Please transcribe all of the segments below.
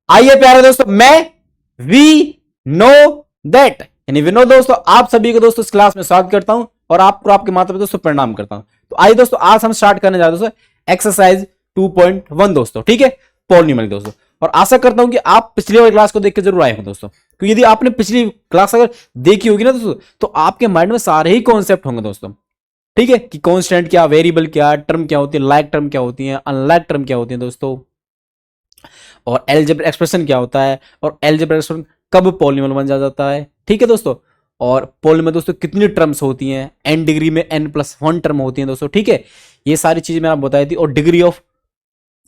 आइए प्यारे दोस्तों, मैं वी नो दैट यानी विनोद दोस्तों आप सभी को दोस्तों इस क्लास में स्वागत करता हूं और आपको आपके माता पिता दोस्तों प्रणाम करता हूं। तो आइए दोस्तों आज हम स्टार्ट करने जा रहे हैं दोस्तों एक्सरसाइज 2.1 दोस्तों, ठीक है, पॉलिनोमियल दोस्तों। और आशा करता हूं कि आप पिछली वाली क्लास को देख के जरूर आए हो दोस्तों, क्योंकि यदि आपने पिछली क्लास अगर देखी होगी ना दोस्तों तो आपके माइंड में सारे ही कॉन्सेप्ट होंगे दोस्तों, ठीक है, कि कॉन्स्टेंट क्या, वेरिएबल क्या, टर्म क्या होती है, लाइक टर्म क्या होती है, अनलाइक टर्म क्या होती है दोस्तों, और एलजेब्रिक एक्सप्रेशन क्या होता है, और एलजेब्रिक एक्सप्रेशन कब पॉलिनोमियल बन जाता है, ठीक है दोस्तों। और पॉलिनोमियल में दोस्तों कितनी टर्म्स होती हैं, एन डिग्री में n+1 टर्म होती हैं दोस्तों, ठीक है। ये सारी चीजें मैंने आपको बताई थी, और डिग्री ऑफ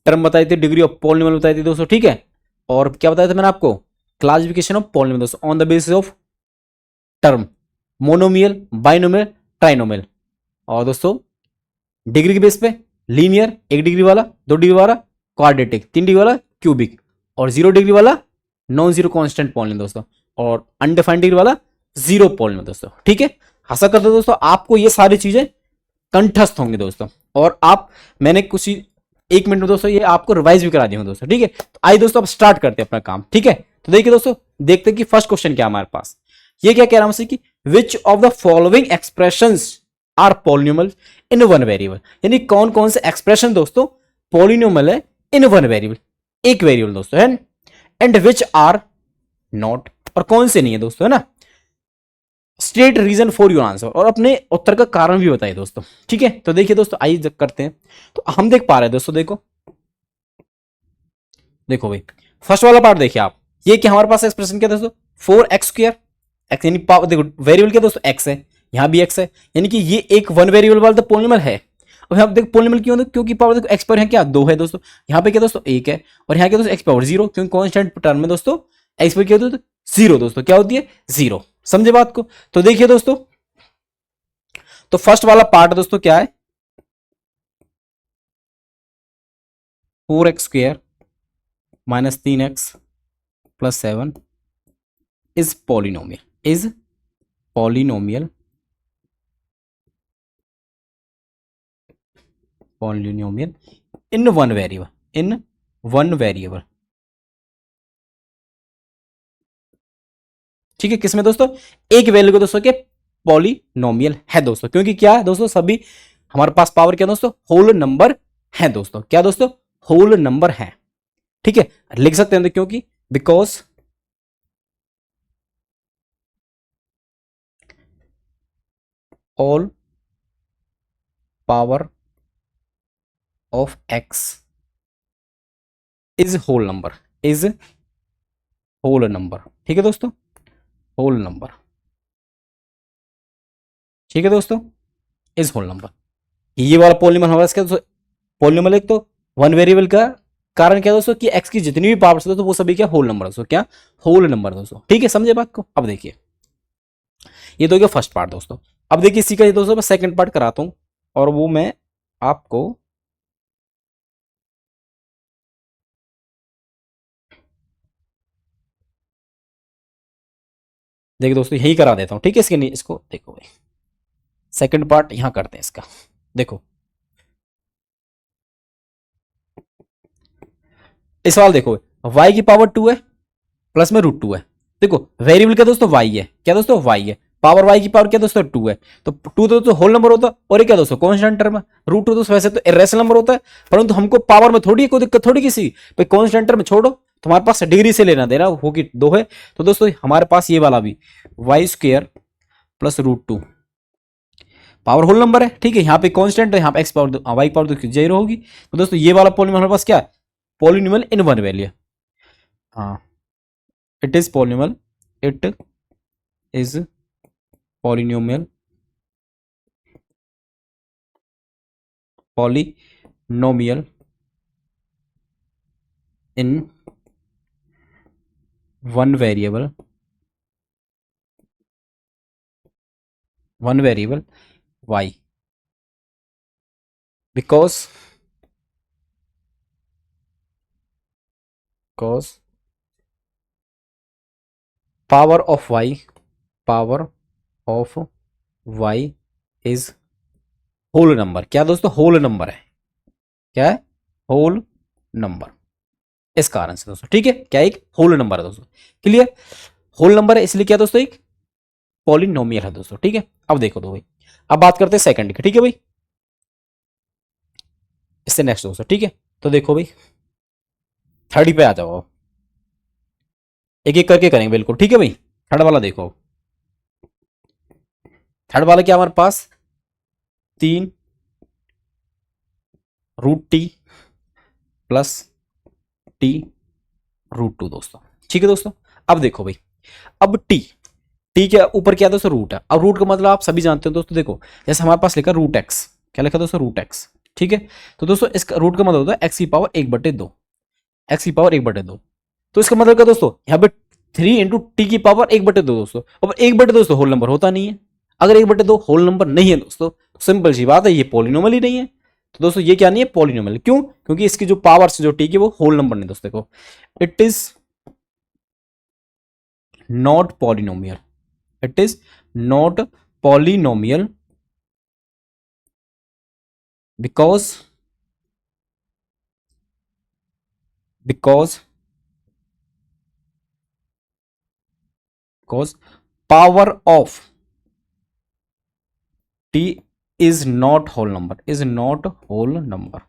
टर्म बताई थी, डिग्री ऑफ पॉलिनोमियल बताई थी दोस्तों, ठीक है। और क्या बताया था मैंने आपको, क्लासिफिकेशन ऑफ पॉलिनोमियल दोस्तों on the basis of term, monomial, binomial, trinomial. और दोस्तों डिग्री के बेस पे लीनियर 1 डिग्री वाला, 2 डिग्री वाला क्वाड्रेटिक, 3 डिग्री वाला क्यूबिक, और 0 डिग्री वाला नॉन जीरो कॉन्स्टेंट पॉलिनोमियल दोस्तों, और अनडिफाइंड डिग्री वाला जीरो पॉलिनोमियल दोस्तों, ठीक है। आशा करता हूं दोस्तों आपको ये सारी चीजें कंठस्थ होंगी दोस्तों, और आप मैंने कुछ 1 मिनट में दोस्तों ये आपको रिवाइज भी करा दी हूँ दोस्तों, ठीक है। तो आइए दोस्तों अब स्टार्ट करते हैं अपना काम, ठीक है। तो देखिए दोस्तों, देखते हैं कि फर्स्ट क्वेश्चन क्या हमारे पास, ये क्या कह रहा हूं कि which of the following expressions are polynomial in one variable, यानी कौन कौन से एक्सप्रेशन दोस्तों पॉलिनोमियल है इन वन वेरिएबल, एक वेरिएबल दोस्तों है, एंड विच आर नॉट, और कौन से नहीं है दोस्तों, है ना। State reason for your answer, और अपने उत्तर का कारण भी बताइए दोस्तों, ठीक है। तो देखिए दोस्तों आइए करते हैं। तो हम देख पा रहे हैं दोस्तों, देखो देखो भाई, फर्स्ट वाला पार्ट देखिए आप, ये क्या हमारे पास एक्सप्रेशन क्या दोस्तों, 4x², एक्स यानी पावर, देखो वेरिएबल क्या दोस्तों एक्स है, यहां भी एक्स है, यानी कि ये एक वन वेरिएबल वाला तो पॉलिनोमियल है। अब यहाँ देखो पॉलिनोमियल क्यों, क्योंकि पावर देखो एक्स पावर यहाँ क्या 2 है दोस्तों, यहाँ पे क्या दोस्तों 1 है, और यहाँ क्या दोस्तों एक्स पावर 0, क्योंकि कॉन्स्टेंट टर्म में दोस्तों एक्स पावर क्या होती है 0 दोस्तों, क्या होती है 0, समझे बात को। तो देखिए दोस्तों, तो फर्स्ट वाला पार्ट दोस्तों क्या है, 4x² minus 3x+7 is polynomial, is polynomial, polynomial in one variable, in one variable, ठीक है। किसमें दोस्तों, एक वैल्यू को दोस्तों के पॉलिनोमियल है दोस्तों, क्योंकि क्या है दोस्तों, सभी हमारे पास पावर क्या दोस्तों, होल नंबर है दोस्तों, क्या दोस्तों, होल नंबर है, ठीक है। लिख सकते हैं क्योंकि because all power of X is whole number, is whole number, ठीक है दोस्तों, होल नंबर, ठीक है दोस्तों, इज होल नंबर। ये वाला पॉलिनोमियल हमारा इसका दोस्तों पॉलिनोमियल, एक तो वन वेरिएबल का कारण क्या दोस्तों कि एक्स की जितनी भी पावर्स दोस्तों वो सभी क्या होल नंबर दोस्तों, क्या होल नंबर दोस्तों, ठीक है, समझे बात को। अब देखिए ये तो गया फर्स्ट पार्ट दोस्तों, अब देखिए इसी का दोस्तों मैं सेकंड पार्ट कराता हूं, और वो मैं आपको देखिए दोस्तों यही करा देता हूं, ठीक है। इसके नहीं, इसको देखो भाई, सेकंड पार्ट यहां करते हैं इसका, देखो इस सवाल देखो, y की पावर 2 है, प्लस में √2 है, देखो वेरिएबल क्या दोस्तों y है, क्या दोस्तों y है, पावर y की पावर क्या दोस्तों 2 है, तो 2 तो दोस्तों होल नंबर होता है, और ये क्या दोस्तों कांस्टेंट टर्म है, √2 दोस्तों वैसे तो इरेशनल नंबर होता है, परंतु हमको पावर में थोड़ी कोई दिक्कत थोड़ी किसी भाई, कांस्टेंट टर्म छोड़ो, तुम्हारे पास डिग्री से लेना देना होगी 2 है, तो दोस्तों हमारे पास ये वाला भी y² plus √2 power whole number है, ठीक है। यहाँ पे कांस्टेंट है, यहाँ पे x पावर y पावर तो 0 होगी, तो दोस्तों ये वाला पॉलिनोमियल हमारे पास क्या है, पॉलिनोमियल इन वन वैल्यू, हाँ it is polynomial, it is polynomial, polynomial in one variable, one variable y, because power of y, power of y is whole number, क्या दोस्तों होल नंबर है, क्या है होल नंबर, इस कारण से दोस्तों, ठीक है, क्या एक होल नंबर है दोस्तों, क्लियर। होल नंबर है इसलिए क्या दोस्तों, एक पॉलिनोमियल है दोस्तों, ठीक है। अब देखो दो भाई, अब बात करते हैं सेकंड की, ठीक है भाई, इससे नेक्स्ट दोस्तों, ठीक है। तो देखो भाई थर्ड पे आ जाओ, एक एक करके करेंगे बिल्कुल, ठीक है भाई। थर्ड वाला देखो, थर्ड वाला क्या हमारे पास 3 √t प्लस टी √2 दोस्तों, ठीक है दोस्तों। अब देखो भाई, अब टी के ऊपर क्या दोस्तों, रूट है। अब रूट का मतलब आप सभी जानते हो दोस्तों, देखो जैसे हमारे पास लिखा रूट एक्स, क्या लिखा दोस्तों, रूट एक्स, ठीक है। तो दोस्तों इसका रूट का मतलब होता है एक्स की पावर 1/2, एक्स की पावर 1/2। तो इसका मतलब क्या दोस्तों, यहाँ पे 3 × t की पावर 1/2 दोस्तों। अब 1/2 दोस्तों होल नंबर होता नहीं है, अगर 1/2 होल नंबर नहीं है दोस्तों, सिंपल सी बात है ये पॉलिनोमियल ही नहीं है। तो दोस्तों ये क्या नहीं है, पॉलिनोमियल। क्यों? क्योंकि इसकी जो पावर जो टी की वो होल नंबर नहीं दोस्तों। देखो it is not polynomial, it is not polynomial because power of t is not whole number, is not whole number,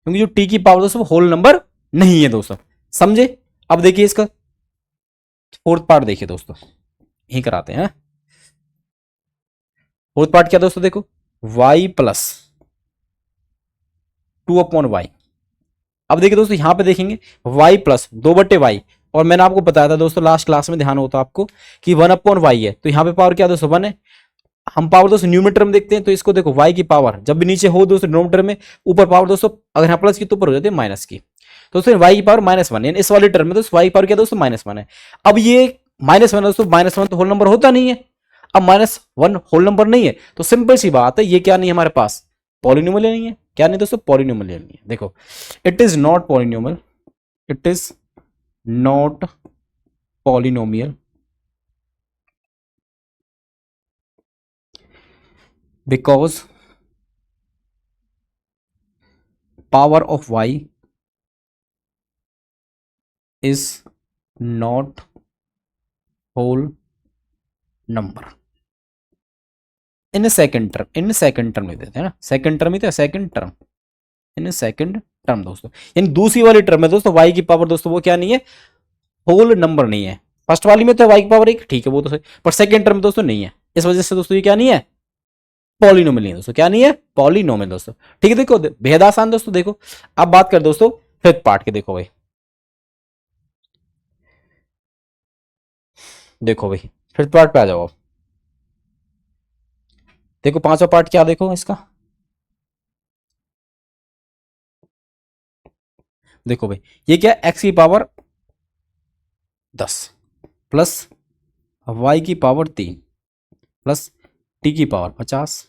क्योंकि जो t की पावर दोस्तों होल नंबर नहीं है दोस्तों, समझे। अब देखिए इसका फोर्थ पार्ट देखिए दोस्तों, यही कराते हैं। फोर्थ पार्ट क्या दोस्तों, देखो y प्लस 2/y। अब देखिए दोस्तों यहां पे देखेंगे y प्लस 2/y, और मैंने आपको बताया था दोस्तों लास्ट क्लास में, ध्यान होता आपको कि 1/y है। तो यहाँ पे पावर क्या दोस्तों, 1 है। हम पावर दोस्तों न्यूमीटर में देखते हैं, तो इसको देखो y की पावर जब भी नीचे हो दोस्तों डिनोमिनेटर में, ऊपर पावर दोस्तों अगर यहाँ प्लस की तो ऊपर हो जाती है माइनस की। तो दोस्तों y की पावर -1, यानी इस वाले टर्म में दोस्तों y की पावर क्या दोस्तों, -1 है। अब ये -1 दोस्तों, -1 तो होल नंबर होता नहीं है। अब -1 होल नंबर नहीं है, तो सिंपल सी बात है ये क्या नहीं है हमारे पास, पॉलिनोमियल नहीं है। क्या नहीं दोस्तों, पॉलिनोमियल नहीं है। देखो it is not polynomial, it is not polynomial because power of y is not whole number। In second term लिख देते हैं ना, सेकंड टर्म ही था, second term, in second term दोस्तों, यानी दूसरी वाली टर्म में दोस्तों y की पावर दोस्तों वो क्या नहीं है, होल नंबर नहीं है। फर्स्ट वाली में तो y की पावर 1, ठीक है वो तो सही, पर सेकंड टर्म दोस्तों नहीं है, इस वजह से दोस्तों ये क्या नहीं है, पॉलिनोमियल नहीं है दोस्तों। क्या नहीं है, पॉलिनोमियल दोस्तों, ठीक है। देखो बेहद आसान दोस्तों। देखो अब बात कर दोस्तों फिफ्थ पार्ट के, देखो भाई, देखो भाई फिफ्थ पार्ट पे आ जाओ। देखो पांचवा पार्ट क्या, देखो इसका, देखो भाई ये क्या, x की पावर 10 प्लस y की पावर 3 प्लस t की पावर 50।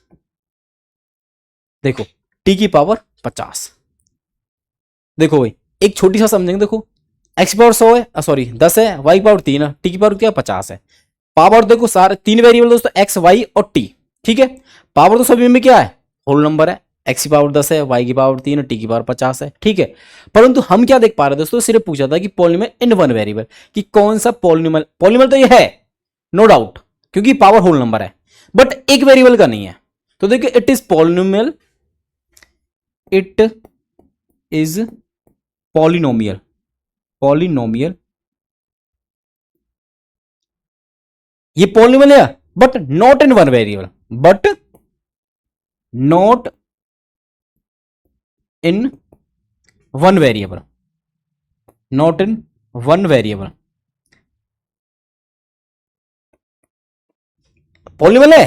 देखो t की पावर 50, देखो भाई एक छोटी सा समझेंगे। देखो x की पावर 100 है, सॉरी 10 है, y की पावर 3 है, t की पावर क्या 50 है। पावर देखो सारे 3 वेरिएबल दोस्तों x y और t, ठीक है। पावर तो सभी में क्या है, होल नंबर है। x की पावर 10 है, y की पावर 3 है, t की पावर 50 है, ठीक है। परंतु हम क्या देख पा रहे हैं दोस्तों, सिर्फ पूछा था कि पॉलिनोमियल इन वन वेरिएबल, कि कौन सा पॉलिनोमियल, पॉलिनोमियल तो ये है नो डाउट, क्योंकि पावर होल नंबर है, बट एक वेरिएबल का नहीं है। तो देखिए it is polynomial, it is polynomial, polynomial, ये पॉलिनोमियल है but not in one variable, but not in one variable, not in one variable. Polynomial है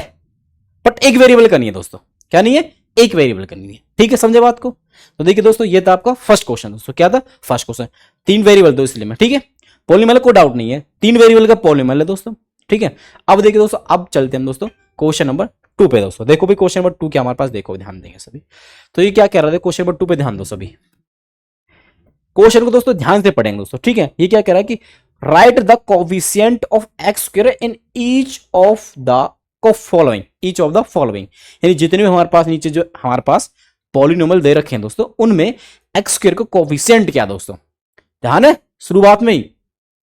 बट एक वेरिएबल का नहीं है दोस्तों। क्या नहीं है, एक वेरिएबल का नहीं है, ठीक है, समझे बात को। तो देखिए दोस्तों ये था आपका फर्स्ट क्वेश्चन दोस्तों, क्या था फर्स्ट क्वेश्चन, 3 वेरिएबल दो इसलिए में, ठीक है। पॉलिनोमियल को डाउट नहीं है, 3 वेरिएबल का पॉलिनोमियल है दोस्तों, ठीक है। अब देखिए दोस्तों, अब चलते हैं दोस्तों क्वेश्चन नंबर 2 पे दोस्तों। देखो भी क्वेश्चन नंबर 2 क्या हमारे पास, देखो ध्यान देंगे सभी। तो ये क्या कह रहा है, क्वेश्चन नंबर 2 पे ध्यान दो सभी, क्वेश्चन को दोस्तों ध्यान से पढ़ेंगे दोस्तों, ठीक है। ये क्या कह रहा है कि right the coefficient of x square in each of the following, each of the following, यानी जितने भी हमारे पास नीचे जो हमारे पास पॉलिनोमियल दे रखे हैं दोस्तों, उनमें एक्स स्क्वायर का कोफिशिएंट क्या दोस्तों, ध्यान है शुरुआत में ही,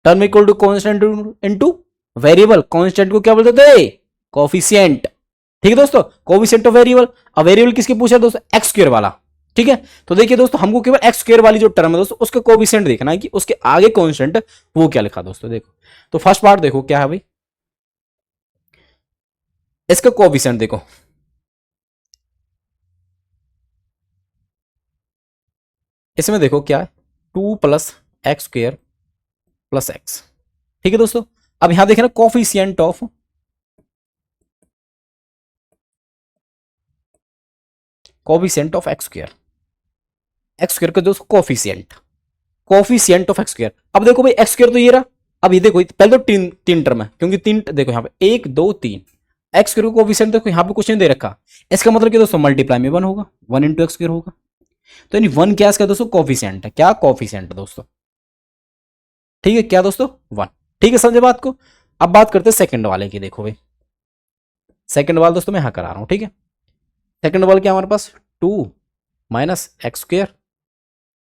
term equal to constant into variable, constant को क्या बोलते थे, कोफिशिएंट। ठीक है दोस्तों, कोफिशिएंट ऑफ वेरिएबल। अब वेरिएबल किसके पूछा दोस्तों, एक्स स्क्वायर वाला। ठीक है, तो देखिए दोस्तों हमको केवल एक्स स्क्वायर वाली जो टर्म है दोस्तों उसका कोफिशिएंट देखना है कि उसके आगे कांस्टेंट वो क्या लिखा दोस्तों। देखो तो फर्स्ट पार्ट देखो क्या है भाई, इसका कोफिशिएंट देखो, इसमें देखो क्या है, 2 plus x square plus x. ठीक है दोस्तों, अब यहां देखना coefficient of x square, x square का दोस्तों कोफिशिएंट ऑफ एक्स स्क्वायर। अब देखो भाई एक्स स्क्वायर तो ये रहा, अब ये देखो पहले तो तीन तीन टर्म है, क्योंकि तीन देखो यहाँ पे 1 2 3, एक्स स्क्वायर का कोफिशिएंट देखो यहाँ पे कुछ नहीं दे रखा, इसका मतलब क्या दोस्तों मल्टीप्लाई में 1 होगा, 1 इंटू एक्स स्क्वायर होगा। तो यानी 1 क्या इसका दोस्तों कोफिशिएंट है, क्या कोफिशिएंट है दोस्तों। ठीक है, क्या दोस्तों 1। ठीक है, समझे बात को। अब बात करते हैं सेकंड वाले की। देखो भाई सेकंड वाला दोस्तों मैं यहां करा रहा हूं। ठीक है, सेकंड वाला क्या हमारे पास 2 minus x square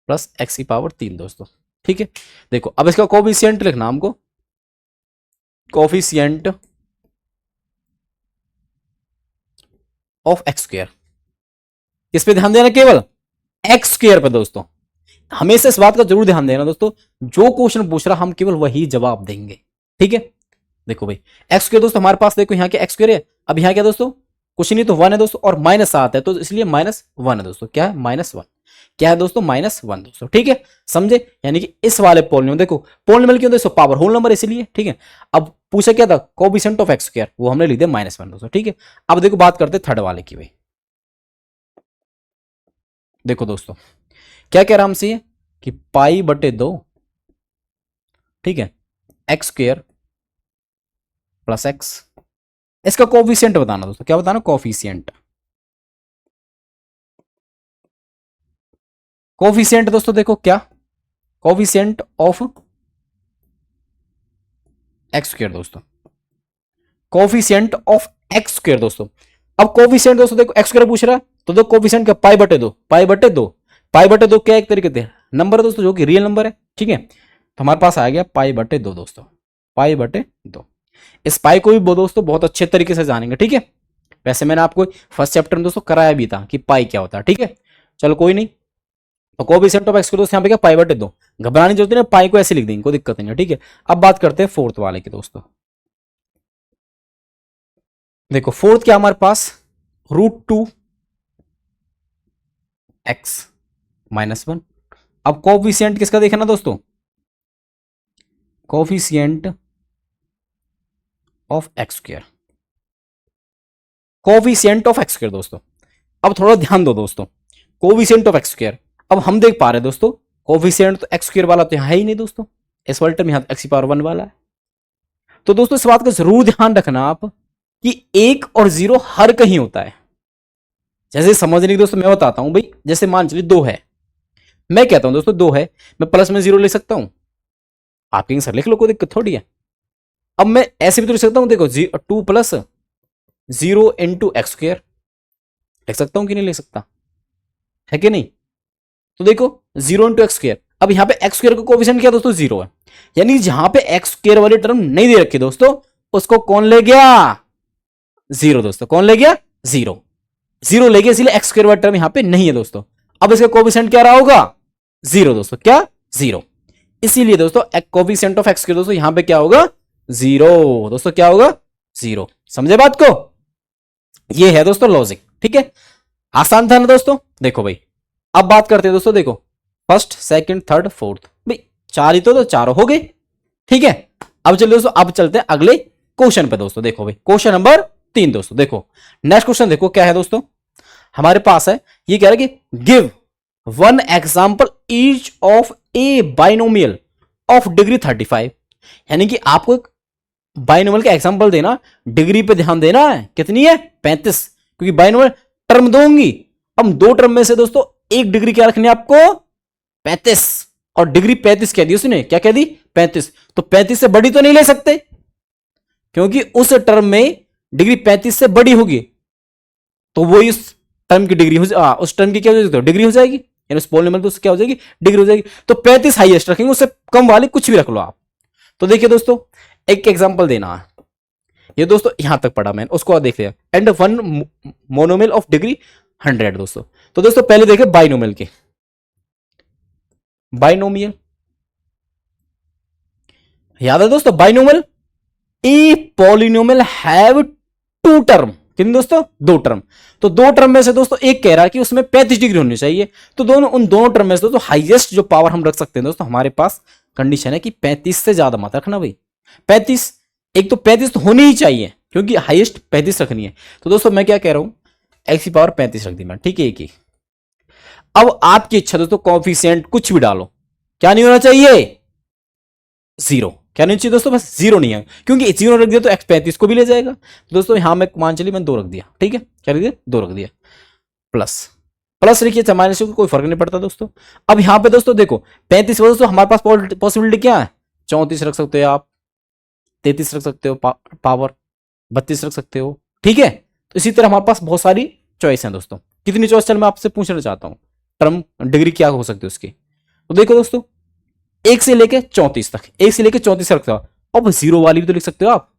plus x की पावर 3 दोस्तों। ठीक है, देखो अब इसका कोफिशिएंट लिखना हमको, कोफिशिएंट ऑफ एक्स स्क्वायर, किस पे ध्यान देना, केवल एक्स स्क्वायर पे दोस्तों। हमेशा इस बात का जरूर ध्यान देना दोस्तों, जो क्वेश्चन पूछ रहा हम केवल वही जवाब देंगे। ठीक है, देखो भाई एक्स स्क्वायर दोस्तों हमारे पास देखो यहाँ क्या एक्स स्क्वायर है, अब यहाँ क्या दोस्तों कुछ नहीं तो 1 है दोस्तों, और माइनस 7 है तो इसलिए -1 है दोस्तों। क्या है -1, क्या है दोस्तों -1 दोस्तों। ठीक है, समझे, यानी कि इस वाले पोलिनोमियल देखो, पोलिनोमियल क्यों दोस्तों, पावर होल नंबर इसलिए। ठीक है, अब पूछा क्या था, कोफिशिएंट ऑफ एक्स स्क्वायर, वो हमने लिख दिया -1 दोस्तों। ठीक है, अब देखो बात करते थर्ड वाले की भाई। देखो दोस्तों क्या कह रहा हमसे कि π/2, ठीक है, एक्स स्क्वायर प्लस एक्स, इसका कोफिशिएंट बताना दोस्तों। क्या बताना, कोफिशिएंट। कोफिशिएंट दोस्तों देखो क्या, कोफिशिएंट ऑफ एक्स स्क्वायर दोस्तों, कोफिशिएंट ऑफ एक्स स्क्वायर दोस्तों। अब कोफिशिएंट दोस्तों देखो एक्स स्क्वायर पूछ रहा है तो देखो कोफिशिएंट क्या, π/2, π/2 क्या एक तरीके से नंबर है दोस्तों जो कि रियल नंबर है। ठीक है, तो हमारे पास आ गया π/2 दोस्तों, π/2। इस पाई को भी दोस्तों बहुत अच्छे तरीके से जानेंगे। ठीक है, वैसे मैंने आपको फर्स्ट चैप्टर में दोस्तों कराया भी था कि पाई क्या होता है। ठीक है, चलो कोई नहीं, तो कोफिशिएंट ऑफ एक्स को दोस्तों यहाँ पे क्या π/2, घबराने की जरूरत नहीं, पाई को ऐसे लिख देंगे, कोई दिक्कत नहीं है। ठीक है, अब बात करते हैं फोर्थ वाले की दोस्तों। देखो फोर्थ क्या हमारे पास, √2 x -1। अब कोफिशिएंट किसका देखना दोस्तों, coefficient of x square, coefficient of x square दोस्तों। अब थोड़ा ध्यान दो दोस्तों, कोफिशिएंट ऑफ एक्स स्क्वायर, अब हम देख पा रहे हैं दोस्तों कोफिशिएंट तो एक्स स्क्वायर वाला तो यहां है ही नहीं दोस्तों, इस वाले टर्म यहां x⁻1 वाला है। तो दोस्तों इस बात का जरूर ध्यान रखना आप कि 1 और 0 हर कहीं होता है। जैसे समझने की दोस्तों मैं बताता हूं भाई, जैसे मान चलिए 2 है, मैं कहता हूं दोस्तों 2 है, मैं प्लस में 0 ले सकता हूं, आप कहेंगे सर लिख लो, कोई दिक्कत थोड़ी है। अब मैं ऐसे भी तो लिख सकता हूं, देखो 2 प्लस 0 इंटू एक्स स्क्वायर लिख सकता हूं कि नहीं लिख सकता, है कि नहीं। तो देखो 0 इंटू एक्स स्क्वायर, अब यहां पे एक्स स्क्वायर का कोफिशिएंट क्या दोस्तों 0 है, यानी जहां पे एक्स स्क्वायर वाली टर्म नहीं दे रखी दोस्तों उसको कौन ले गया, 0 दोस्तों। कौन ले गया, 0 ले गया, इसलिए एक्स स्क्वायर वाली टर्म यहां पे नहीं है दोस्तों। अब इसका कोफिशिएंट क्या रहा होगा, 0 दोस्तों। क्या, 0, इसीलिए दोस्तों कोफिशिएंट ऑफ एक्स स्क्वायर दोस्तों यहां पे क्या होगा, 0 दोस्तों। क्या होगा, 0। समझे बात को, ये है दोस्तों लॉजिक। ठीक है, आसान था ना दोस्तों। देखो भाई अब बात करते हैं दोस्तों, देखो फर्स्ट सेकंड थर्ड फोर्थ, भाई 4 ही तो 4 हो गए। ठीक है, अब चलिए दोस्तों, अब चलते हैं अगले क्वेश्चन पे दोस्तों। देखो भाई क्वेश्चन नंबर 3 दोस्तों, देखो नेक्स्ट क्वेश्चन देखो क्या है दोस्तों, हमारे पास है, ये कह रहा है कि give 1 example each of A binomial of degree 35, यानी कि आपको एक बाइनोमियल का एग्जाम्पल देना, डिग्री पे ध्यान देना है, कितनी है 35, क्योंकि बाइनोमियल टर्म दूंगी। अब 2 टर्म में से दोस्तों एक डिग्री क्या रखनी है आपको, 35, और डिग्री 35 कह दी उसने, क्या कह दी 35, तो 35 से बड़ी तो नहीं ले सकते, क्योंकि उस टर्म में डिग्री 35 से बड़ी होगी, तो वो इस टर्म की डिग्री उस टर्म की क्या हो जाएगी, तो डिग्री हो जाएगी, यानी उस पॉलिनोमियल तो क्या हो जाएगी, डिग्री हो जाएगी। तो 35 हाईएस्ट रखेंगे, उससे कम वाली कुछ भी रख लो आप। तो देखिए दोस्तों, एक एग्जांपल देना है, ये दोस्तों यहां तक पढ़ा मैंने, उसको और देख लिया। And one monomial of degree 100 दोस्तों। तो दोस्तों पहले देखे बाइनोमियल के, बाइनोमियल याद है दोस्तों, binomial a polynomial have two term, कितने दोस्तों, दो टर्म। तो दो टर्म में से दोस्तों एक कह रहा है कि उसमें 35 डिग्री होनी चाहिए। तो दोनों, उन दोनों टर्म में से दोस्तों हाईएस्ट जो पावर हम रख सकते हैं दोस्तों, हमारे पास कंडीशन है कि 35 से ज्यादा मत रखना भाई। 35, एक तो 35 तो होनी ही चाहिए क्योंकि हाईएस्ट 35 रखनी है। तो दोस्तों मैं क्या कह रहा हूं, एक्स की पावर 35 रख दी मैं, ठीक है, एक ही। अब आपकी इच्छा दोस्तों, कॉफिशिएंट कुछ भी डालो, क्या नहीं होना चाहिए, जीरो। क्या नहीं चाहिए दोस्तों, बस जीरो नहीं है, क्योंकि जीरो रख दिया तो एक्स 35 को भी ले जाएगा। तो दोस्तों यहां मैं मान चलिए मैंने 2 रख दिया, ठीक है, क्या रख दिया, 2 रख दिया। प्लस प्लस लिखिए, चाहे माइनस को कोई फर्क नहीं पड़ता दोस्तों। अब यहां पे दोस्तों देखो 35 दोस्तों हमारे पास पॉसिबिलिटी क्या है, 34 रख सकते हो आप, 33 रख सकते हो पावर, 32 रख सकते हो, ठीक है। तो इसी तरह हमारे पास बहुत सारी चॉइस है दोस्तों। कितनी चॉइस, चल मैं आपसे पूछना चाहता हूं, टर्म डिग्री क्या हो सकती है उसकी। तो देखो दोस्तों, 1 से लेके 34 तक, 1 से लेके 34 रखते हो, अब जीरो वाली भी तो लिख सकते हो आप।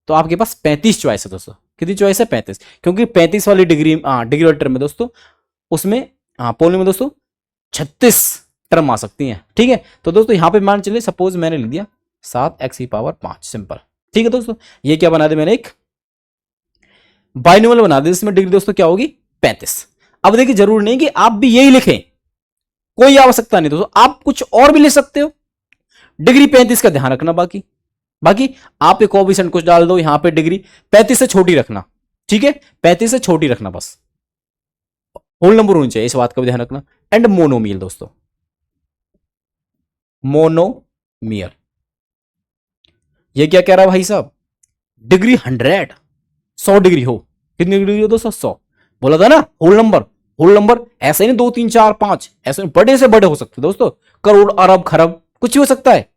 तो आपके पास 35 चॉइस है दोस्तों, कितनी चॉइस है, 35, क्योंकि 35 वाली डिग्री, डिग्री वाली टर्म में दोस्तों, उसमें पोल में दोस्तों 36 टर्म आ सकती हैं, ठीक है। तो दोस्तों यहां पे मान चलिए, सपोज मैंने लिख दिया 7x की पावर 5, सिंपल, ठीक है दोस्तों। ये क्या बना दिया मैंने, एक बाइनोमियल बना दिया, जिसमें डिग्री दोस्तों क्या होगी, 35। अब देखिए जरूर नहीं कि आप भी यही लिखें, कोई आवश्यकता नहीं दोस्तों, आप कुछ और भी लिख सकते हो, डिग्री 35 का ध्यान रखना। बाकी बाकी आप एक कोएफिशिएंट कुछ डाल दो, यहां पे डिग्री 35 से छोटी रखना, ठीक है, 35 से छोटी रखना, बस होल नंबर होनी चाहिए, इस बात का भी ध्यान रखना। एंड मोनोमियल दोस्तों, मोनोमियल, ये क्या कह रहा है भाई साहब, डिग्री 100, 100 डिग्री हो, कितनी डिग्री हो दोस्तों, 100। बोला था ना होल नंबर, होल नंबर ऐसे ही नहीं 2 3 4 5, ऐसे बड़े से बड़े हो सकते दोस्तों, करोड़ अरब खरब कुछ ही हो सकता है।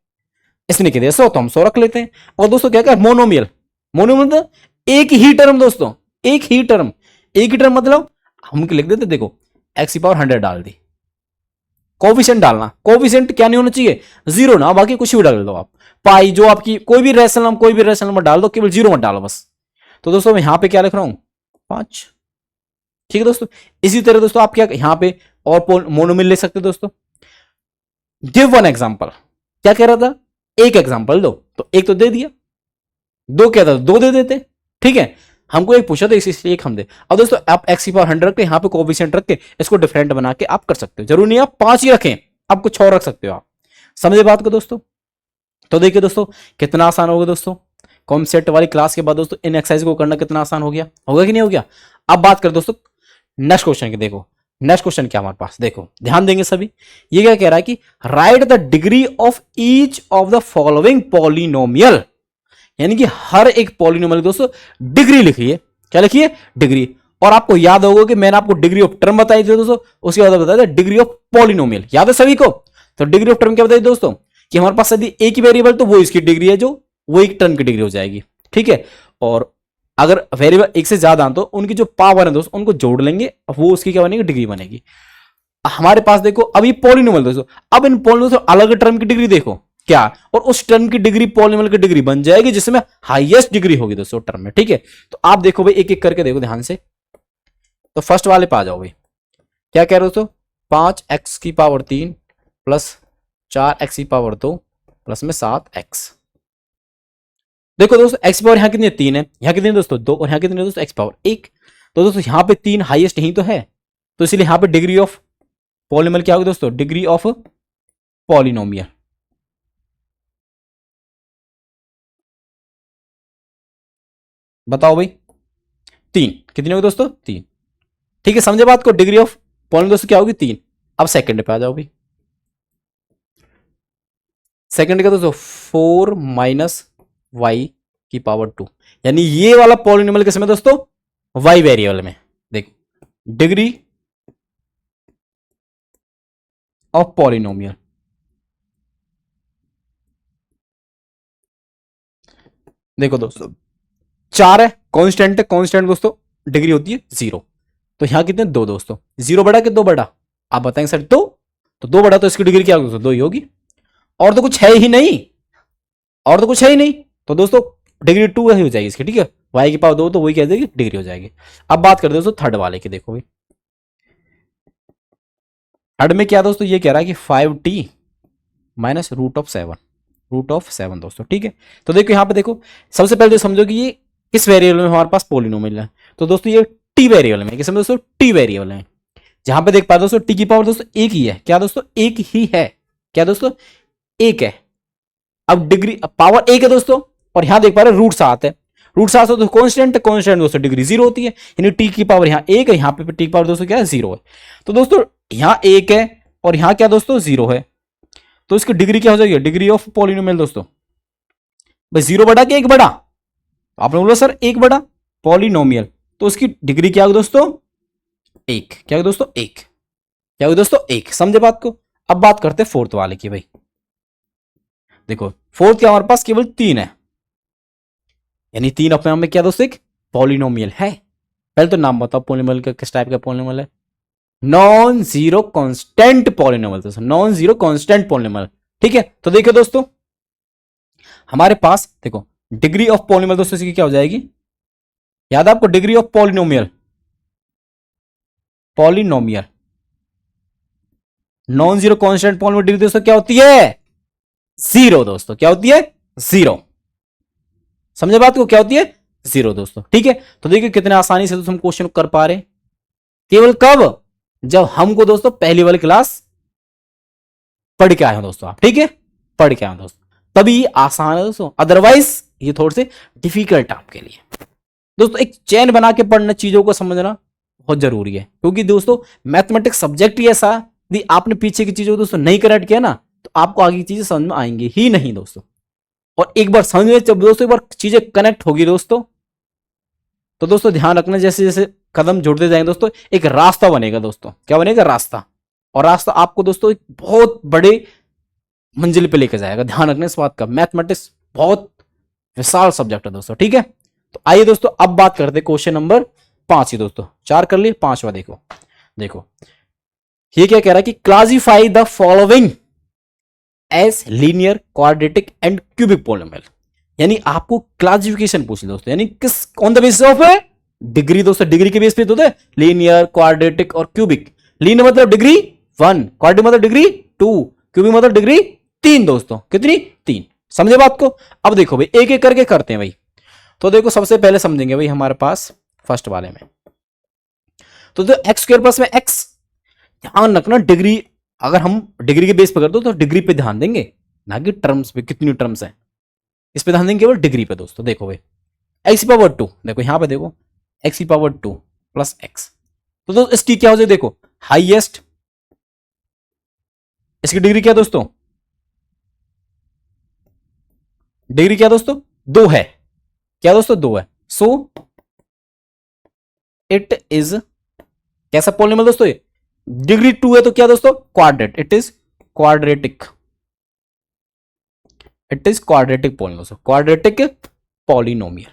इसने कह दिया 100, तो हम 100 रख लेते हैं। और दोस्तों क्या क्या, मोनोमियल, मोनोमियल मतलब एक ही टर्म दोस्तों, एक ही टर्म, एक ही टर्म मतलब हम लिख देते, देखो एक्स की पावर 100 डाल दी, कोफिशिएंट डालना, कोफिशिएंट क्या नहीं होना चाहिए, जीरो ना, बाकी कुछ भी डाल दो आप, पाई जो आपकी कोई भी रेशनल नंबर डाल दो, केवल जीरो मत डालो बस। तो दोस्तों मैं यहां पे क्या लिख रहा हूं, 5, ठीक है दोस्तों। इसी तरह दोस्तों आप क्या यहां पे और मोनोमियल ले सकते हो दोस्तों। गिव वन एग्जांपल, क्या कह रहा था, एक एग्जांपल दो, तो एक तो दे दिया, दो क्या था, दो दे देते, ठीक है। हमको एक पूछा था, इसलिए एक हम दे। अब दोस्तों आप एक्स की पावर 100 रख के यहाँ पे कोएफिशिएंट रख के इसको डिफरेंट बना के आप कर सकते हो, जरूरी नहीं आप 5 ही रखें, आप कुछ और रख सकते हो आप, समझे बात को दोस्तों। तो देखिए दोस्तों कितना आसान होगा दोस्तों, कॉन्सेप्ट वाली क्लास के बाद दोस्तों इन एक्सरसाइज को करना कितना आसान हो गया, होगा कि नहीं हो गया। अब बात करें दोस्तों नेक्स्ट क्वेश्चन की, देखो नेक्स्ट क्वेश्चन क्या हमारे पास, देखो ध्यान देंगे सभी। ये क्या कह रहा है कि right the degree of each of the following polynomial, यानी कि हर एक पॉलिनोमियल दोस्तों डिग्री लिखिए, क्या लिखिए, डिग्री। और आपको याद होगा कि मैंने आपको डिग्री ऑफ टर्म बताई थी दोस्तों, उसके बाद बताया था डिग्री ऑफ पॉलिनोमियल, याद है सभी को। तो डिग्री ऑफ टर्म क्या बताई दोस्तों, कि हमारे पास यदि एक ही वेरिएबल तो वो इसकी डिग्री है, जो वो एक टर्म की डिग्री हो जाएगी, ठीक है। और अगर वेरिएबल एक से ज्यादा तो उनकी जो पावर है दोस्तों उनको जोड़ लेंगे, वो उसकी क्या बनेगी, डिग्री बनेगी। हमारे पास देखो अब ये पॉलिनोमियल दोस्तों, अब इन पॉलिनोमियल अलग टर्म की डिग्री देखो क्या, और उस टर्म की डिग्री पॉलिनोमियल की डिग्री बन जाएगी, जिसमें हाईएस्ट डिग्री होगी दोस्तों टर्म में, ठीक है। तो आप देखो भाई एक एक करके देखो ध्यान से। तो फर्स्ट वाले पे आ जाओ भाई, क्या कह रहे हो दोस्तों, 5x की पावर 3 प्लस 4x की पावर 2 प्लस में 7x। देखो दोस्तों एक्स पावर यहां कितनी है, 3 है, यहां कितनी है दोस्तों 2, और यहां कितनी है दोस्तों एक्स पावर 1। तो दोस्तों यहां पे 3 हाईएस्ट ही तो है, तो इसलिए यहां पे डिग्री ऑफ पॉलिनोमियल क्या होगी दोस्तों, डिग्री ऑफ पॉलिनोमियल। बताओ भाई, 3 कितनी होगी दोस्तों, 3, ठीक है, समझे बात को। डिग्री ऑफ पॉलिनोमियल दोस्तों क्या होगी, 3। अब सेकंड पे आ जाओ भाई, सेकंड का दोस्तों 4 माइनस वाई की पावर 2, यानी ये वाला पॉलिनोमियल किसमें दोस्तों, वाई वेरिएबल में। देखो डिग्री ऑफ पॉलिनोमियल, देखो दोस्तों 4 है, कांस्टेंट है, कांस्टेंट दोस्तों डिग्री होती है 0। तो यहाँ कितने, 2 दोस्तों। 0 बड़ा कि 2 बड़ा, आप बताएंगे सर। तो 2 बड़ा, तो इसकी डिग्री क्या होगी दोस्तों, 2 ही होगी। और तो कुछ है ही नहीं, और तो कुछ है ही नहीं। तो दोस्तों डिग्री 2 ही हो जाएगी इसकी, ठीक है। y की पावर 2 तो वही कह देगी डिग्री हो जाएगी। अब बात करते हैं दोस्तों थर्ड वाले की। देखो भाई थर्ड में क्या दोस्तों, ये कह रहा है कि 5t माइनस रूट ऑफ 7 दोस्तों, ठीक है। तो देखो यहाँ पे देखो, सबसे पहले तो समझो कि ये किस वेरिएबल में हमारे पास पोलिनोमियल है। तो दोस्तों ये टी वेरिएबल में, किस में दोस्तों, टी वेरिएबल है। जहां पे देख पा दोस्तों टी की पावर दोस्तों एक ही है, क्या दोस्तों, एक ही है, क्या दोस्तों, एक है। अब डिग्री, अब पावर एक है दोस्तों, और यहां देख पा रहे रूट 7 है। रूट 7 तो कॉन्स्टेंट दोस्तों डिग्री 0 होती है, यानी टी की पावर यहाँ एक है, यहाँ पे टी की पावर दोस्तों क्या है, 0 है। तो दोस्तों यहां एक है और यहां क्या दोस्तों 0 है, तो इसकी डिग्री क्या हो जाएगी, डिग्री ऑफ पॉलिनोमियल दोस्तों। भाई 0 बड़ा कि 1 बड़ा, आपने बोला सर 1 बड़ा पॉलिनोमियल, तो उसकी डिग्री क्या होगी दोस्तों, 1। क्या होगी दोस्तों, 1। क्या होगी दोस्तों, 1। समझे बात को। अब बात करते हैं फोर्थ वाले की। भाई देखो फोर्थ क्या हमारे पास केवल 3 है, यानी 3 अपने आप में क्या दोस्तों, एक पॉलिनोमियल है। पहले तो नाम बताओ पॉलिनोमियल का, किस टाइप का पॉलिनोमियल है, नॉन जीरो कांस्टेंट पॉलिनोमियल दोस्तों, नॉन जीरो कांस्टेंट पॉलिनोमियल, ठीक है। तो देखो दोस्तों हमारे पास देखो डिग्री ऑफ पॉलिनोमियल दोस्तों इसकी क्या हो जाएगी, याद है आपको, degree of polynomial, polynomial non zero constant polynomial degree दोस्तों क्या होती है, 0 दोस्तों। क्या होती है, 0। समझे बात को, क्या होती है, 0 दोस्तों, ठीक है। तो देखिए कितने आसानी से दोस्तों हम क्वेश्चन कर पा रहे हैं, केवल कब, जब हमको दोस्तों पहली वाली क्लास पढ़ के आए हो दोस्तों आप, ठीक है, पढ़ के आए हो दोस्तों, तभी आसान है दोस्तों, अदरवाइज ये थोड़े से डिफिकल्ट आपके लिए। दोस्तों एक चैन बना के पढ़ना, चीजों को समझना बहुत जरूरी है, क्योंकि दोस्तों मैथमेटिक्स सब्जेक्ट ही ऐसा, यदि आपने पीछे की चीजों को दोस्तों नहीं करेक्ट किया ना, तो आपको आगे की चीजें समझ में आएंगी ही नहीं दोस्तों। और एक बार समझ में, जब दोस्तों एक बार चीजें कनेक्ट होगी दोस्तों, तो दोस्तों ध्यान रखना, जैसे जैसे कदम जुड़ते जाएंगे दोस्तों, एक रास्ता बनेगा दोस्तों। क्या बनेगा, रास्ता। और रास्ता आपको दोस्तों एक बहुत बड़े मंजिल पे लेकर जाएगा, ध्यान रखना इस बात का। मैथमेटिक्स बहुत विशाल सब्जेक्ट है दोस्तों, ठीक है। तो आइए दोस्तों अब बात करते हैं क्वेश्चन नंबर 5 की दोस्तों, 4 कर लिए, 5वां देखो। देखो ये क्या कह रहा है कि classify the following as linear, quadratic and cubic polynomial, यानी आपको क्लासिफिकेशन पूछ दोस्तों, यानी किस, on the basis of degree दोस्तों, डिग्री के बेस पे होते हैं लीनियर, क्वाड्रेटिक और क्यूबिक। लीनियर मतलब डिग्री 1, क्वाड्रेटिक मतलब डिग्री 2, क्यूबिक मतलब डिग्री 3 दोस्तों, कितनी, 3। समझे बात को। अब देखो भाई एक एक करके करते हैं भाई। तो देखो सबसे पहले समझेंगे भाई हमारे पास फर्स्ट वाले में, तो एक्स स्क्वायर प्लस में एक्स, ध्यान रखना डिग्री, अगर हम डिग्री के बेस पर कर दो तो डिग्री पे ध्यान देंगे, ना कि टर्म्स पे, कितनी टर्म्स है इस पे ध्यान देंगे, केवल डिग्री पे दोस्तों। देखो भाई एक्स की पावर 2, देखो यहां पे देखो एक्स की पावर 2 प्लस एक्स, तो दोस्तों इसकी क्या हो जाए, देखो हाईएस्ट, इसकी डिग्री क्या दोस्तों, डिग्री क्या दोस्तों, 2 है। क्या दोस्तों, 2 है। सो इट इज कैसा पॉलिनोमियल दोस्तों, ये डिग्री 2 है तो क्या दोस्तों, quadrat, it is quadratic, it is quadratic polynomial, quadratic polynomial.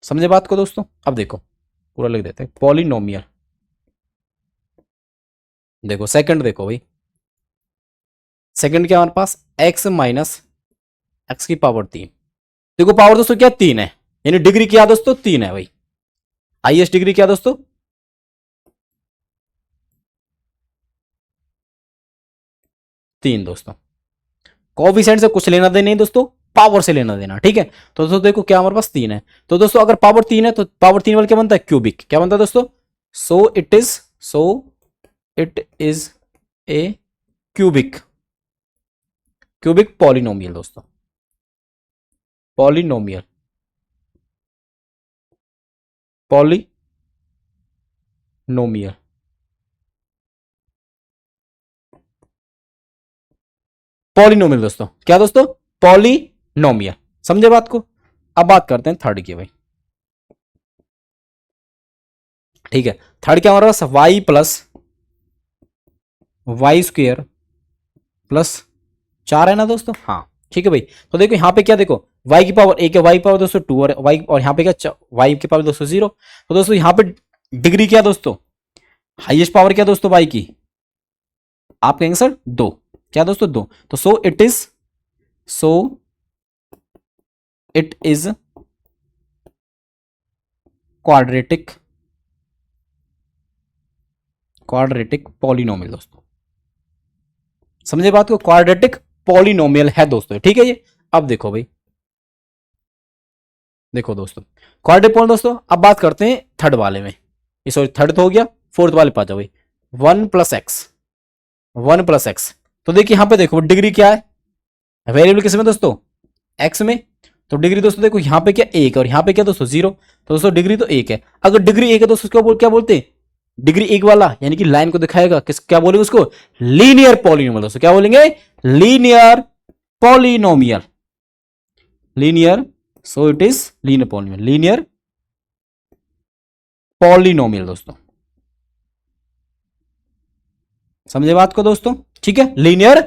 समझे बात को दोस्तों। अब देखो पूरा लिख देते हैं, पॉलिनोमियल। देखो सेकंड, देखो भाई सेकंड क्या हमारे पास, एक्स माइनस एक्स की पावर 3। देखो पावर दोस्तों क्या 3 है, यानी डिग्री क्या दोस्तों, 3 है भाई। हाईएस्ट डिग्री क्या दोस्तों, 3 दोस्तों। कोएफिशिएंट से कुछ लेना देना नहीं दोस्तों, पावर से लेना देना, ठीक है। तो दोस्तों देखो क्या हमारे पास 3 है, तो दोस्तों अगर पावर 3 है तो पावर 3 वाला क्या बनता है, क्यूबिक। क्या बनता है दोस्तों, सो it is a cubic, cubic polynomial दोस्तों, पॉलिनोमियल, पॉलिनोमियल, पॉलिनोमियल दोस्तों, क्या दोस्तों, पॉलिनोमियल। समझे बात को। अब बात करते हैं थर्ड की भाई, ठीक है। थर्ड क्या हमारे पास, y plus y square plus 4 है ना दोस्तों, हाँ ठीक है भाई। तो देखो यहां पे क्या, देखो y की पावर 1 है, y की पावर दोस्तों 2 और y और यहाँ पे क्या y की पावर दोस्तों 0। तो दोस्तों यहाँ पे डिग्री क्या दोस्तों, हाईएस्ट पावर क्या दोस्तों y की, आप कहेंगे सर 2, क्या दोस्तों 2, तो सो इट इज क्वाड्रेटिक पॉलिनोमियल दोस्तों, समझे बात को, क्वाड्रेटिक पॉलिनोमियल है दोस्तों, ठीक है ये। अब देखो भाई, देखो दोस्तों क्वाड्रेटिक पॉलिनोमियल दोस्तों, अब बात करते हैं थर्ड वाले में, सॉरी थर्ड तो हो गया, फोर्थ वाले पे आ जाओ भाई, 1 प्लस एक्स। तो देखिए यहां पे देखो डिग्री क्या है, वेरिएबल किस में दोस्तों, एक्स में, तो डिग्री दोस्तों देखो यहां पे क्या 1 और यहां पे क्या दोस्तों 0, तो दोस्तों डिग्री तो 1 है। अगर डिग्री 1 है दोस्तों क्या बोलते हैं, डिग्री 1 वाला यानी कि लाइन को दिखाएगा किस, क्या बोलेंगे उसको, लीनियर पॉलिनोमियल दोस्तों, क्या बोलेंगे, linear polynomial, linear, so it is linear polynomial, linear polynomial दोस्तों, समझे बात को दोस्तों, ठीक है, लीनियर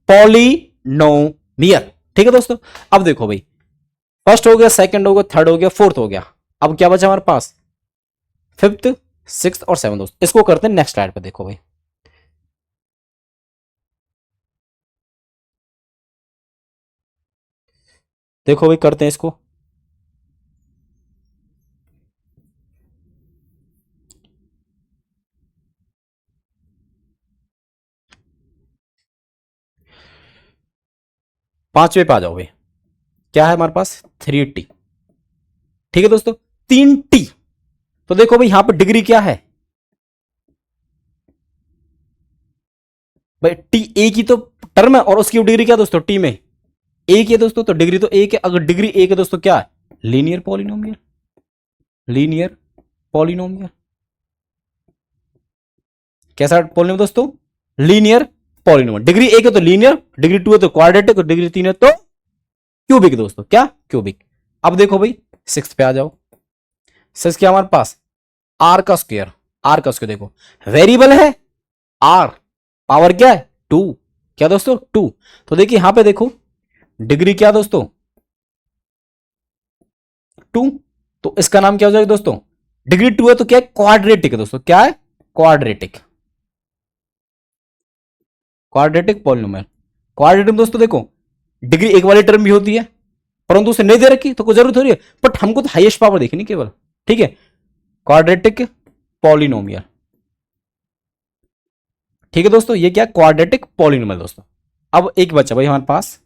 पॉलिनोमियल, ठीक है दोस्तों। अब देखो भाई, फर्स्ट हो गया, सेकंड हो गया, थर्ड हो गया, फोर्थ हो गया, अब क्या बचा हमारे पास, फिफ्थ, सिक्स्थ और सेवन दोस्तों। इसको करते हैं नेक्स्ट स्लाइड पे, देखो भाई, देखो भाई करते हैं इसको, पांचवे पे आ जाओ भाई, क्या है हमारे पास 3t, ठीक है दोस्तों, 3t। तो देखो भाई यहां पर डिग्री क्या है भाई, टी ए की तो टर्म है और उसकी डिग्री क्या दोस्तों, टी में एक है दोस्तों, तो डिग्री तो एक है। अगर डिग्री एक है दोस्तों क्या है, लीनियर पॉलिनोमियल, लीनियर पॉलिनोमियल, कैसा पॉलिनोमियल दोस्तों, लीनियर पॉलिनोमियल। डिग्री एक है तो लीनियर, डिग्री 2 है तो क्वाड्रेटिक और डिग्री 3 है तो क्यूबिक दोस्तों, क्या क्यूबिक। अब देखो भाई सिक्स पे आ जाओ, सिक्स क्या हमारे पास, आर का स्क्वायर, आर का स्क्वायर देखो वेरिएबल है आर, पावर क्या है 2, क्या दोस्तों 2। तो देखिए यहां पे देखो डिग्री क्या दोस्तों 2, तो इसका नाम क्या हो जाएगा दोस्तों, डिग्री 2 है तो क्या है, क्वाड्रेटिक है दोस्तों, क्या है, क्वाड्रेटिक, क्वाड्रेटिक पॉलिनोमियल। क्वाड्रेटिक दोस्तों देखो डिग्री एक वाली टर्म भी होती है परंतु उसे नहीं दे रखी तो कोई जरूरत हो रही है, बट हमको तो हाईएस्ट पावर देखनी केवल, ठीक है, क्वाड्रेटिक पॉलिनोमियल, ठीक है दोस्तों, ये क्या क्वाड्रेटिक पॉलिनोमियल दोस्तों। अब एक बचा भाई हमारे पास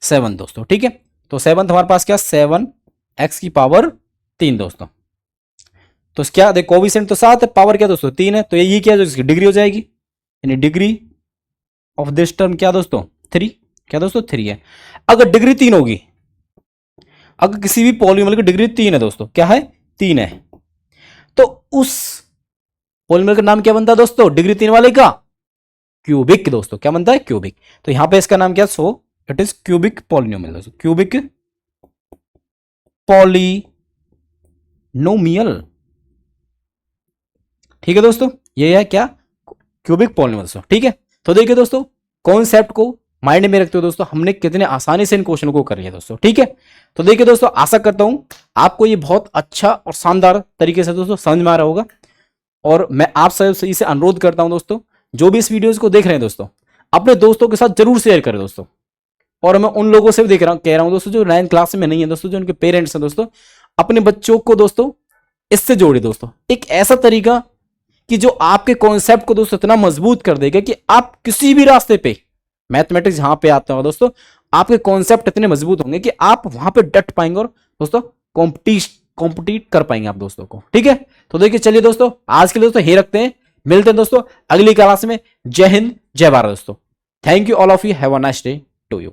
7 दोस्तों, ठीक है, तो 7 हमारे पास क्या 7 एक्स की पावर 3 दोस्तों। तो क्या देखो कोविसेंट तो 7 है, पावर क्या दोस्तों 3 है, तो ये क्या जो इसकी डिग्री हो जाएगी, यानी डिग्री ऑफ दिस टर्म क्या दोस्तों 3, क्या दोस्तों 3 है। अगर डिग्री 3 होगी, अगर किसी भी पॉलिनोमियल की डिग्री 3 है दोस्तों, क्या है 3 है, तो उस पॉलिनोमियल का नाम क्या बनता है दोस्तों, डिग्री 3 वाले का क्यूबिक दोस्तों, क्या बनता है क्यूबिक। तो यहां पे इसका नाम क्या, सो इट इज क्यूबिक पॉलिनोमियल दोस्तों, क्यूबिक पॉलिनोमियल, ठीक है दोस्तों, ये है क्या क्यूबिक पॉलिनोमियल दोस्तों, ठीक है। तो देखिए दोस्तों कॉन्सेप्ट को माइंड में रखते हो दोस्तों, हमने कितने आसानी से इन क्वेश्चन को कर लिया दोस्तों, ठीक है। तो देखिए दोस्तों आशा करता हूं आपको ये बहुत अच्छा और शानदार तरीके से दोस्तों समझ में आ रहा होगा, और मैं आप सबसे इसे अनुरोध करता हूं दोस्तों, जो भी इस वीडियोस को देख रहे हैं दोस्तों अपने दोस्तों के साथ जरूर शेयर करें दोस्तों। और मैं उन लोगों से भी कह रहा हूं दोस्तों जो 9th क्लास में नहीं है दोस्तों, जो उनके पेरेंट्स हैं दोस्तों, अपने बच्चों को दोस्तों इससे जोड़े दोस्तों, एक ऐसा तरीका कि जो आपके कॉन्सेप्ट को दोस्तों इतना मजबूत कर देगा कि आप किसी भी रास्ते पे मैथमेटिक्स जहां पे आते हो दोस्तों, आपके कॉन्सेप्ट इतने मजबूत होंगे कि आप वहां पे डट पाएंगे और दोस्तों कॉम्पिटिट कर पाएंगे आप दोस्तों को, ठीक है। तो देखिए चलिए दोस्तों आज के लिए दोस्तों ये रखते हैं, मिलते हैं दोस्तों अगली क्लास में। जय हिंद जय भारत दोस्तों, thank you all of you, have a nice day to you.